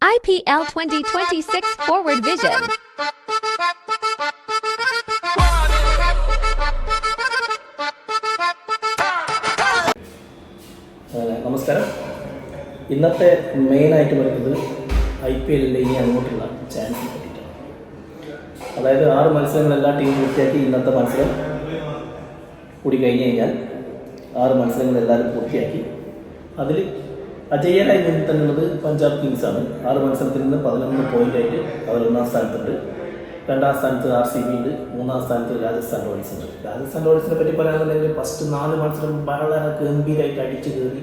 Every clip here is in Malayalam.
IPL 2026 Forward Vision. നമസ്കാരം. ഇന്നത്തെ മെയിനായിട്ട് പറയുന്നത് IPL ഇനി അങ്ങോട്ടുള്ള ചാൻസിനെ പറ്റിയിട്ടാണ്. അതായത് 6 മത്സരങ്ങൾ എല്ലാ ടീമും പൂർത്തിയാക്കി. ഇന്നത്തെ മത്സരം കൂടി കഴിഞ്ഞ് കഴിഞ്ഞാൽ 6 മത്സരങ്ങൾ എല്ലാവരും പൂർത്തിയാക്കി. അതിൽ അജയ്യരായി മുന്നിൽ തന്നെയുള്ളത് പഞ്ചാബ് കിങ്സാണ്. 6 മത്സരത്തിൽ നിന്ന് 11 പോയിൻ്റായിട്ട് അവർ 1-ാം സ്ഥാനത്തുണ്ട്. 2-ാം സ്ഥാനത്ത് RCB ഉണ്ട്. 3-ാം സ്ഥാനത്ത് രാജസ്ഥാൻ റോയൽസ് ഉണ്ട്. രാജസ്ഥാൻ റോയൽസിനെ പറ്റി പറയുകയാണെന്നുണ്ടെങ്കിൽ ഫസ്റ്റ് 4 മത്സരം വളരെ ഗംഭീരമായിട്ട് അടിച്ച് കയറി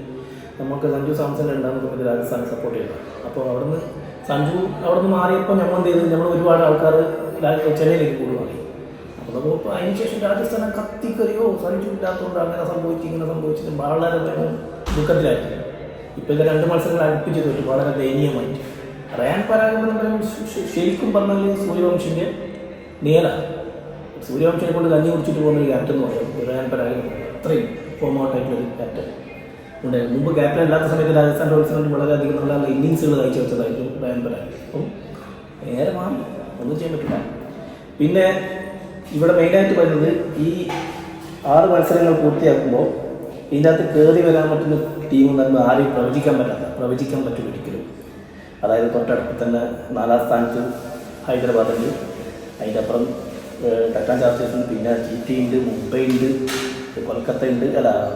നമുക്ക് സഞ്ജു സാംസൺ ഉണ്ടാകുന്ന സമയത്ത് രാജസ്ഥാനെ സപ്പോർട്ട് ചെയ്യണം. അപ്പോൾ സഞ്ജു അവിടെ നിന്ന് മാറിയപ്പോൾ നമ്മൾ എന്ത് ചെയ്തു, നമ്മൾ ഒരുപാട് ആൾക്കാർ ചെന്നൈയിലേക്ക് കൂടുകയാണ്. അപ്പോൾ നമുക്ക് അതിന് ശേഷം രാജസ്ഥാനെ കത്തിക്കറിയോ സഞ്ജു ഇല്ലാത്തതുകൊണ്ട് അങ്ങനെ ഇങ്ങനെ സംഭവിച്ചിട്ട് വളരെ ദുഃഖത്തിലായിട്ട് ഇപ്പോൾ ഇത് 2 മത്സരങ്ങൾ അടുപ്പിച്ച് തോറ്റു വളരെ ദയനീയമായിട്ട്. റയാൻ പരാഗ് ശരിക്കും പറഞ്ഞാൽ സൂര്യവംശിൻ്റെ നിയലാണ്. സൂര്യവംശിനെ കൊണ്ട് കഞ്ഞി കുടിച്ചിട്ട് പോകുന്നൊരു ക്യാപ്റ്റൻ എന്ന് പറയുന്നത് റയാൻ പരാഗ്. അത്രയും ഫോം ഔട്ടായിട്ടുള്ളൊരു ക്യാപ്റ്റൻ ഉണ്ടായിരുന്നു. മുമ്പ് ക്യാപ്റ്റൻ അല്ലാത്ത സമയത്ത് രാജസ്ഥാൻ റോയൽസിന് വേണ്ടി വളരെയധികം നല്ല നല്ല ഇന്നിങ്സുകൾ കഴിച്ചു വെച്ചതായിരുന്നു റയാൻ പരാഗ്. അപ്പം നേരെ മാറി ഒന്നും ചെയ്യാൻ പറ്റില്ല. പിന്നെ ഇവിടെ മെയിനായിട്ട് പറയുന്നത് ഈ 6 മത്സരങ്ങൾ പൂർത്തിയാക്കുമ്പോൾ ഇതിൻ്റെ അകത്ത് കയറി വരാൻ പറ്റുന്ന ടീം നമ്മൾ ആരെയും പ്രവചിക്കാൻ പറ്റും ഒരിക്കലും. അതായത് തൊട്ടടുത്ത് തന്നെ 4-ാം സ്ഥാനത്ത് ഹൈദരാബാദ് ഉണ്ട്. അതിൻ്റെ അപ്പുറം ടാറ്റാ ചാർജേഴ്സ് ഉണ്ട്. പിന്നെ GT ഉണ്ട്, മുംബൈ ഉണ്ട്, കൊൽക്കത്ത ഉണ്ട്.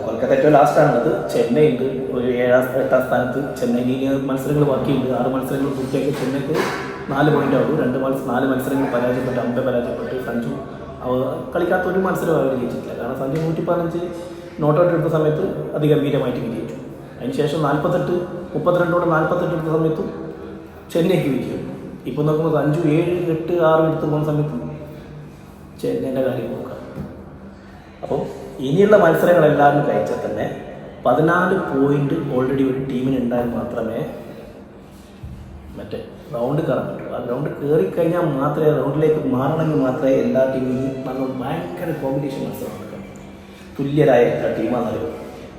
കൊൽക്കത്ത ഏറ്റവും ലാസ്റ്റാണുള്ളത്. ചെന്നൈ ഉണ്ട് ഒരു 7-8-ാം സ്ഥാനത്ത്. ചെന്നൈ മത്സരങ്ങൾ ബാക്കിയുണ്ട്. 6 മത്സരങ്ങൾ പൂർത്തിയാക്കി ചെന്നൈക്ക് 4 പോയിൻ്റ് ആകും. 4 മത്സരങ്ങൾ പരാജയപ്പെട്ട്, 5 പരാജയപ്പെട്ട്. സഞ്ജു കളിക്കാത്ത ഒരു മത്സരം അവർ ജയിച്ചിട്ടില്ല. കാരണം സഞ്ജു 115 നോട്ട് ഔട്ട് എടുത്ത സമയത്ത് അതിഗംഭീരമായിട്ട് വിജയിച്ചു. അതിനുശേഷം 32 എടുത്ത സമയത്തും ചെന്നൈക്ക് വിജയിക്കും. ഇപ്പോൾ നോക്കുമ്പോൾ സഞ്ജു 7, 8, 6 എടുത്ത് പോകുന്ന സമയത്ത് ചെന്നൈൻ്റെ കാര്യം നോക്കാം. അപ്പം ഇനിയുള്ള മത്സരങ്ങളെല്ലാവരും കഴിച്ചാൽ തന്നെ 14 പോയിൻ്റ് ഓൾറെഡി ഒരു ടീമിന് ഉണ്ടായാൽ മാത്രമേ റൗണ്ട് കയറാൻ പറ്റുള്ളൂ. ആ റൗണ്ട് കയറിക്കഴിഞ്ഞാൽ മാത്രമേ, റൗണ്ടിലേക്ക് മാറണമെങ്കിൽ മാത്രമേ എല്ലാ ടീമിനും നല്ല ഭയങ്കര കോമ്പറ്റീഷൻ മത്സരം നടക്കണം. തുല്യരായ ടീമാണെന്നറിയോ.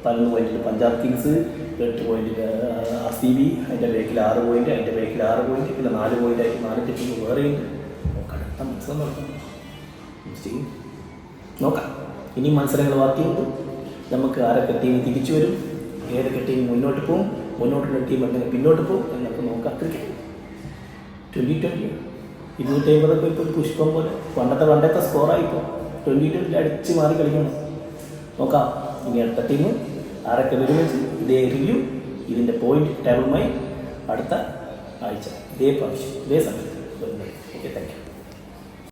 11 പോയിന്റിൽ പഞ്ചാബ് കിങ്സ്, 8 പോയിന്റിൽ RCB, അതിൻ്റെ ബേക്കിൽ 6 പോയിന്റ്, അതിൻ്റെ ബേക്കിൽ 6 പോയിന്റ്, പിന്നെ 4 പോയിൻ്റായിട്ട് 4 ടീം വേറെയുണ്ട്. അടുത്ത മത്സരം നടക്കുന്നു. നോക്കാം. ഇനി മത്സരങ്ങൾ ബാക്കിയുണ്ട്. നമുക്ക് ആരൊക്കെ ടീം തിരിച്ചു വരും, ഏതൊക്കെ ടീം മുന്നോട്ട് പോകും, മുന്നോട്ടുള്ള ടീം എങ്ങനെ പിന്നോട്ട് പോകും എന്നൊക്കെ നോക്കാം. ക്രിക്കറ്റ് 2020 250 ഇപ്പോൾ ഒരു പുഷ്പം പോലെ പണ്ടത്തെ സ്കോറായിപ്പോൾ 2020 അടിച്ച് മാറി കളിക്കണം. നോക്കാം ഇനി അടുത്ത ടീം ആരൊക്കെ വരുമെന്ന്. ഇതേ റിവ്യൂ, ഇതിൻ്റെ പോയിന്റ് ടേബിളുമായി അടുത്ത ആഴ്ച ഇതേ പ്രാവശ്യം ഇതേ സമയം.